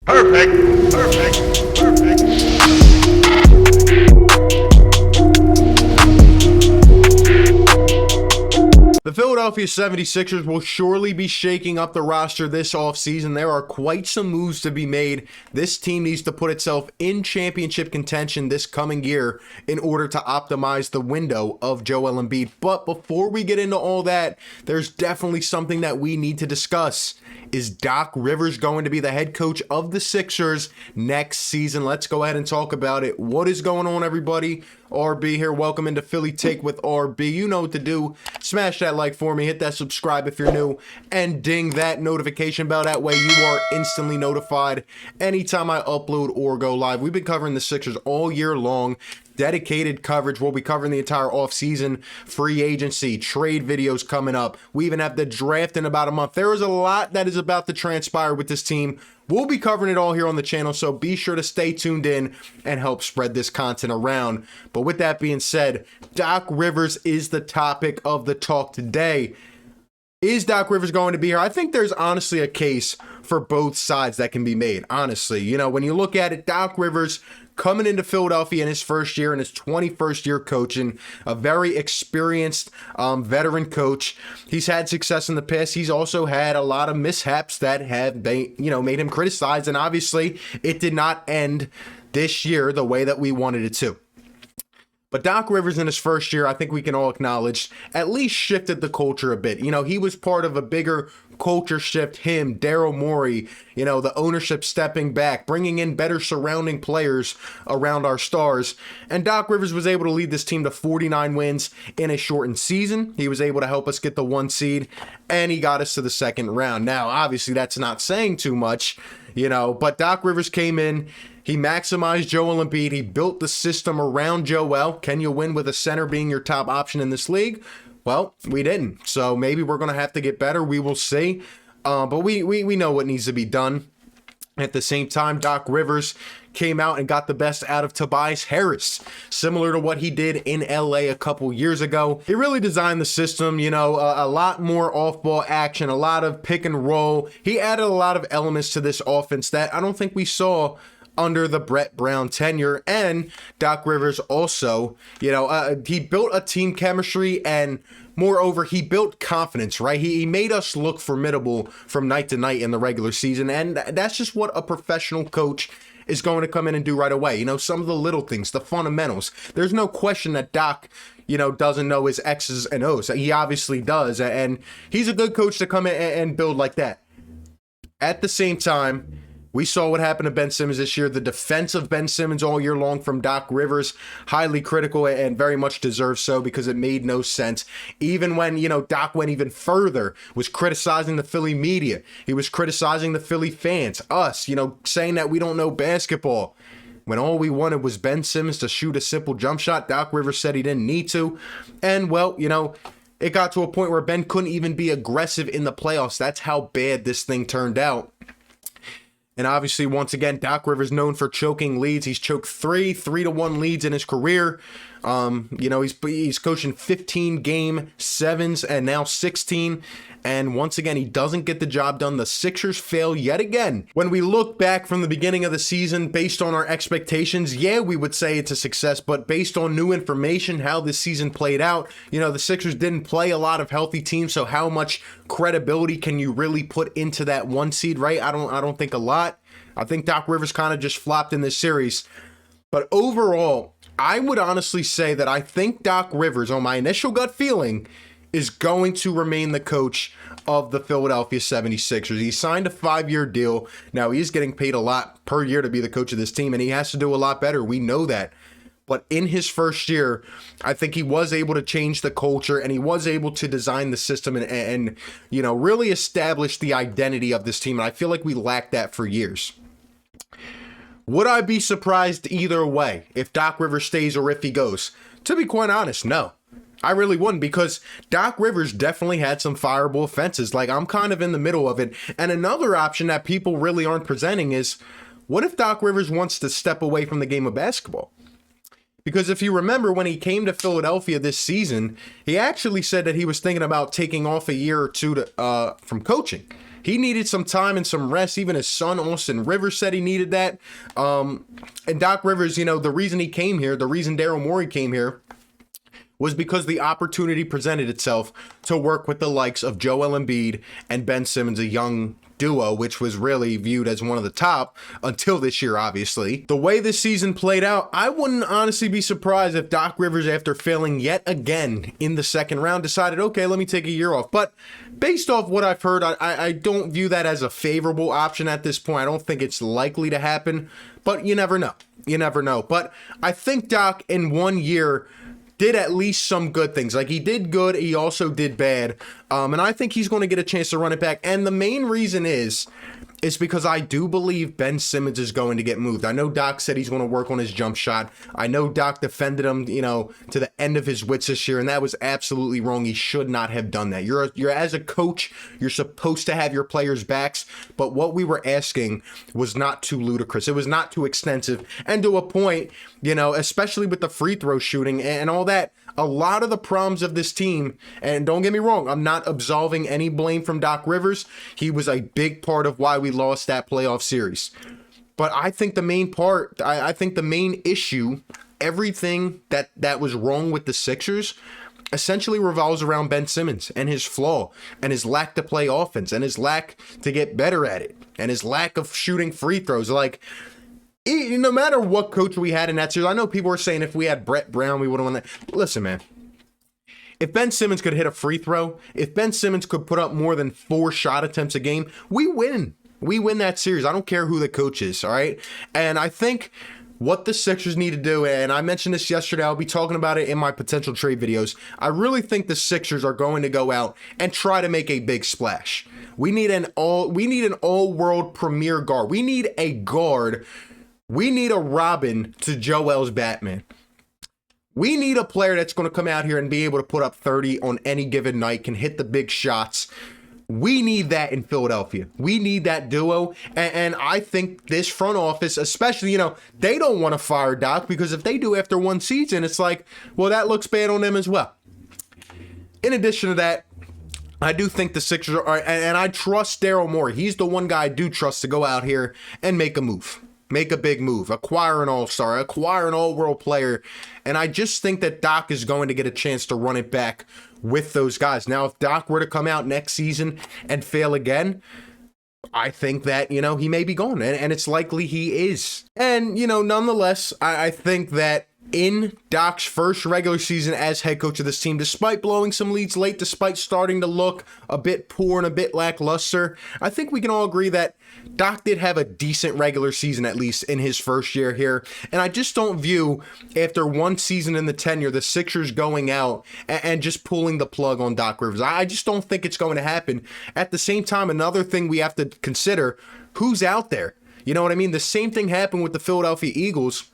Perfect. Perfect. Perfect. The Philadelphia 76ers will surely be shaking up the roster this offseason. There are quite some moves to be made. This team needs to put itself in championship contention this coming year in order to optimize the window of Joel Embiid. But before we get into all that, there's definitely something that we need to discuss. Is Doc Rivers going to be the head coach of the Sixers next season? Let's go ahead and talk about it. What is going on, everybody? RB here. Welcome into Philly Take with RB. You know what to do. Smash that like for me. Hit that subscribe if you're new. And ding that notification bell. That way you are instantly notified anytime I upload or go live. We've been covering the Sixers all year long. Dedicated coverage. We'll be covering the entire offseason, free agency, trade videos coming up. We even have the draft in about a month. There is a lot that is about to transpire with this team. We'll be covering it all here on the channel, so be sure to stay tuned in and help spread this content around. But with that being said, Doc Rivers is the topic of the talk today. Is Doc Rivers going to be here? I think there's honestly a case for both sides that can be made, honestly. You know, when you look at it, Doc Rivers coming into Philadelphia in his first year, in his 21st year coaching, a very experienced veteran coach. He's had success in the past. He's also had a lot of mishaps that have made him criticized, and obviously it did not end this year the way that we wanted it to. But Doc Rivers in his first year, I think we can all acknowledge, at least shifted the culture a bit. You know, he was part of a bigger culture shift. Him, Daryl Morey, the ownership stepping back, bringing in better surrounding players around our stars. And Doc Rivers was able to lead this team to 49 wins in a shortened season. He was able to help us get the 1 seed, and he got us to the second round. Now, obviously, that's not saying too much, but Doc Rivers came in. He maximized Joel Embiid. He built the system around Joel. Can you win with a center being your top option in this league? Well, we didn't. So maybe we're going to have to get better. We will see. But we know what needs to be done. At the same time, Doc Rivers came out and got the best out of Tobias Harris, similar to what he did in LA a couple years ago. He really designed the system, a lot more off-ball action, a lot of pick and roll. He added a lot of elements to this offense that I don't think we saw under the Brett Brown tenure. And Doc Rivers also, he built a team chemistry, and moreover, he built confidence, right? He made us look formidable from night to night in the regular season. And that's just what a professional coach is going to come in and do right away. Some of the little things, the fundamentals. There's no question that Doc, doesn't know his X's and O's. He obviously does. And he's a good coach to come in and build like that. At the same time, we saw what happened to Ben Simmons this year. The defense of Ben Simmons all year long from Doc Rivers, highly critical and very much deserved so, because it made no sense. Even when, Doc went even further, was criticizing the Philly media. He was criticizing the Philly fans, us, saying that we don't know basketball. When all we wanted was Ben Simmons to shoot a simple jump shot, Doc Rivers said he didn't need to. And, well, it got to a point where Ben couldn't even be aggressive in the playoffs. That's how bad this thing turned out. And obviously, once again, Doc Rivers known for choking leads. He's choked 3-1 leads in his career. He's coaching 15 game 7s and now 16. And once again, he doesn't get the job done. The Sixers fail yet again. When we look back from the beginning of the season, based on our expectations, yeah, we would say it's a success. But based on new information, how this season played out, the Sixers didn't play a lot of healthy teams. So how much credibility can you really put into that 1 seed, right? I don't think a lot. I think Doc Rivers kind of just flopped in this series. But overall, I would honestly say that I think Doc Rivers, on my initial gut feeling, is going to remain the coach of the Philadelphia 76ers. He signed a 5-year deal. Now, he's getting paid a lot per year to be the coach of this team, and he has to do a lot better. We know that. But in his first year, I think he was able to change the culture, and he was able to design the system and really establish the identity of this team. And I feel like we lacked that for years. Would I be surprised either way if Doc Rivers stays or if he goes? To be quite honest, no. I really wouldn't, because Doc Rivers definitely had some fireable offenses. Like, I'm kind of in the middle of it. And another option that people really aren't presenting is, what if Doc Rivers wants to step away from the game of basketball? Because if you remember, when he came to Philadelphia this season, he actually said that he was thinking about taking off a year or two from coaching. he needed some time and some rest. Even his son, Austin Rivers, said he needed that. And Doc Rivers, the reason he came here, the reason Daryl Morey came here, was because the opportunity presented itself to work with the likes of Joel Embiid and Ben Simmons, a young duo, which was really viewed as one of the top until this year, obviously. The way this season played out, I wouldn't honestly be surprised if Doc Rivers, after failing yet again in the second round, decided, okay, let me take a year off. But based off what I've heard, I don't view that as a favorable option at this point. I don't think it's likely to happen, but you never know. You never know. But I think Doc, in 1 year, did at least some good things. Like, he did good, he also did bad. And I think he's going to get a chance to run it back. And the main reason is because I do believe Ben Simmons is going to get moved. I know Doc said he's going to work on his jump shot. I know Doc defended him, to the end of his wits this year, and that was absolutely wrong. He should not have done that. You're as a coach, you're supposed to have your players' backs, but what we were asking was not too ludicrous. It was not too extensive, and to a point, especially with the free throw shooting and all that. A lot of the problems of this team, and don't get me wrong, I'm not absolving any blame from Doc Rivers. He was a big part of why we lost that playoff series. But I think the main part, I think the main issue, everything that was wrong with the Sixers essentially revolves around Ben Simmons and his flaw and his lack to play offense and his lack to get better at it and his lack of shooting free throws. Like, no matter what coach we had in that series, I know people were saying if we had Brett Brown, we would have won that. Listen, man, if Ben Simmons could hit a free throw, if Ben Simmons could put up more than 4 shot attempts a game, we win. We win that series. I don't care who the coach is, all right? And I think what the Sixers need to do, and I mentioned this yesterday, I'll be talking about it in my potential trade videos. I really think the Sixers are going to go out and try to make a big splash. We need an all-world premier guard. We need a guard. We need a Robin to Joel's Batman. We need a player that's going to come out here and be able to put up 30 on any given night, can hit the big shots. We need that in Philadelphia. We need that duo. And I think this front office, especially, they don't want to fire Doc, because if they do after one season, it's like, well, that looks bad on them as well. In addition to that, I do think the Sixers are, and I trust Daryl Morey. He's the one guy I do trust to go out here and make a move. Make a big move, acquire an all-star, acquire an all-world player. And I just think that Doc is going to get a chance to run it back with those guys. Now, if Doc were to come out next season and fail again, I think that, he may be gone. And it's likely he is. And, nonetheless, I think that in Doc's first regular season as head coach of this team, despite blowing some leads late, despite starting to look a bit poor and a bit lackluster, I think we can all agree that Doc did have a decent regular season, at least in his first year here. And I just don't view, after one season in the tenure, the Sixers going out and just pulling the plug on Doc Rivers. I just don't think it's going to happen. At the same time, another thing we have to consider, who's out there? You know what I mean? The same thing happened with the Philadelphia Eagles.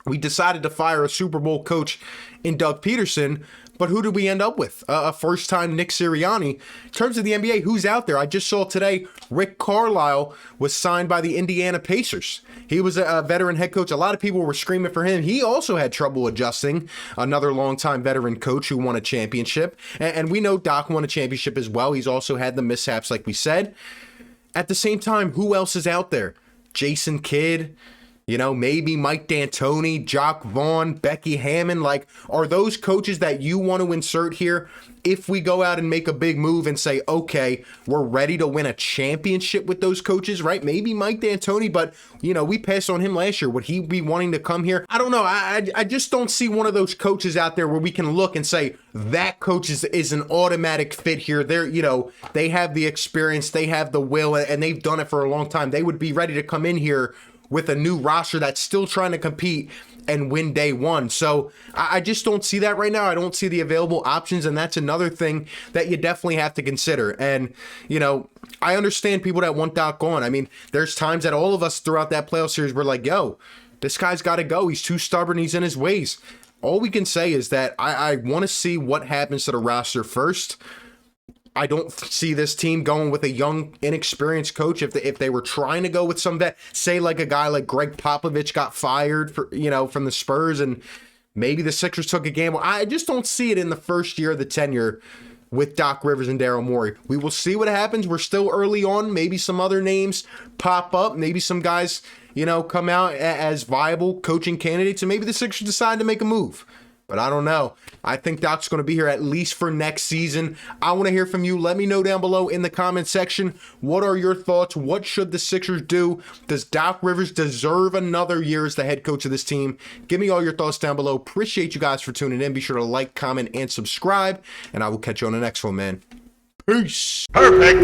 We decided to fire a Super Bowl coach in Doug Peterson, but who did we end up with? A first-time Nick Sirianni. In terms of the NBA, who's out there? I just saw today Rick Carlisle was signed by the Indiana Pacers. He was a veteran head coach. A lot of people were screaming for him. He also had trouble adjusting. Another longtime veteran coach who won a championship. And we know Doc won a championship as well. He's also had the mishaps, like we said. At the same time, who else is out there? Jason Kidd. Maybe Mike D'Antoni, Jock Vaughn, Becky Hammond. Like, are those coaches that you want to insert here if we go out and make a big move and say, okay, we're ready to win a championship with those coaches, right? Maybe Mike D'Antoni, but, we passed on him last year. Would he be wanting to come here? I don't know. I just don't see one of those coaches out there where we can look and say, that coach is an automatic fit here. They have the experience, they have the will, and they've done it for a long time. They would be ready to come in here with a new roster that's still trying to compete and win day one. So I just don't see that right now. I don't see the available options, and that's another thing that you definitely have to consider. And, I understand people that want Doc gone. I mean, there's times that all of us throughout that playoff series were like, yo, this guy's got to go. He's too stubborn. He's in his ways. All we can say is that I want to see what happens to the roster first. I don't see this team going with a young, inexperienced coach. If they were trying to go with some vet, say like a guy like Greg Popovich got fired from the Spurs, and maybe the Sixers took a gamble. I just don't see it in the first year of the tenure with Doc Rivers and Daryl Morey. We will see what happens. We're still early on. Maybe some other names pop up. Maybe some guys, come out as viable coaching candidates, and maybe the Sixers decide to make a move. But I don't know. I think Doc's going to be here at least for next season. I want to hear from you. Let me know down below in the comment section. What are your thoughts? What should the Sixers do? Does Doc Rivers deserve another year as the head coach of this team? Give me all your thoughts down below. Appreciate you guys for tuning in. Be sure to like, comment, and subscribe. And I will catch you on the next one, man. Peace. Perfect.